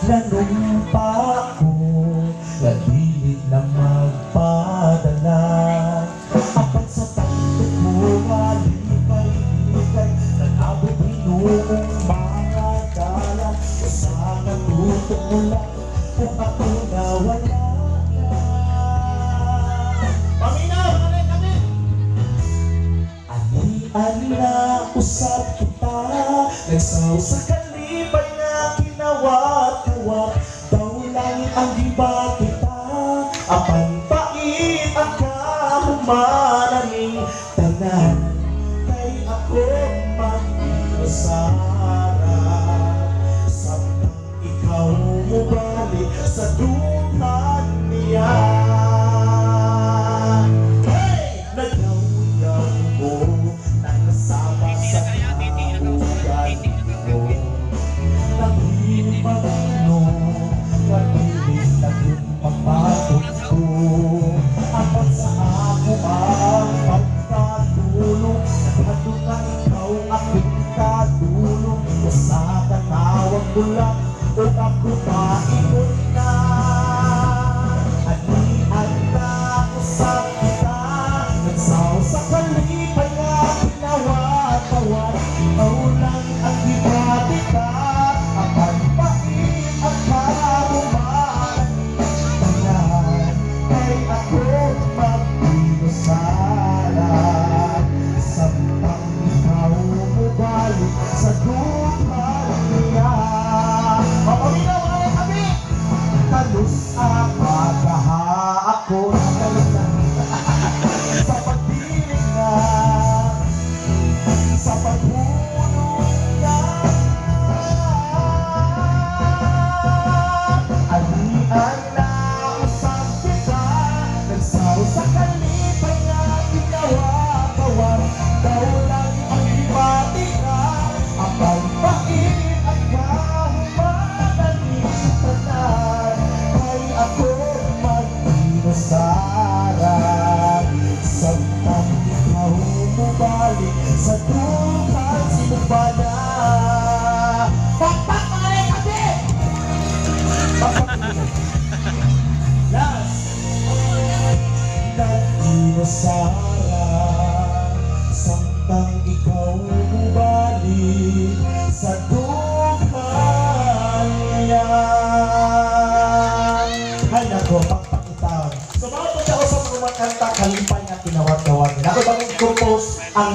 Nanumpa ko, nalilit na magpadala. Apat sa takot mo, malikay-likay, nanabot binuong mga dala. Sana tutok mo lang kung ako nawala na. Paminaw! Alay kami! Ani-ani na usap kita, nagsaw sa kalipay na kinawat-kawat. Daw langit ang giba kita, apang pait ang kahumanaming tanan. Kay ako mag-inasara, samtang ikaw mubalik sa duman niya. Nagawiyaw ko na nasama sa kaugat ko. Nanghihimanino, matilig na yung papasok ko. Apat sa ako ang pagkatulong, naghatong na ikaw aking katulong. Sa katawag ko lang, o ako paikot na. Ani-an na ako sa kita, nagsaw sa kalipay na kinawat-tawat. Ikaw lang ang gibabita, apan pait ang kahumanan. Tanan, kay ako mag-inusaran, samtang ikaw mubalik sa duman niya. Paminaw! Alay kami! Talus ang pagkaha ako sa pagdilig na, sa paghulog na. Alian na usap kita, nagsaw sa kalipay na ginawa-gawan. Daw lang ang ibatika, apang pait ang kahumanaming tanan. Kay ako mag-inasara, samtang ikaw mubalik sa duman. Sino ba na? Pakpak! Alay kami! Last! Nag-inasara, samtang ikaw mubalik sa duman niya. Ay nako, pakpakitawan. So mga po siya ko sa mga kanta, kalipay nga kinawat-gawan. Ako bang compose ang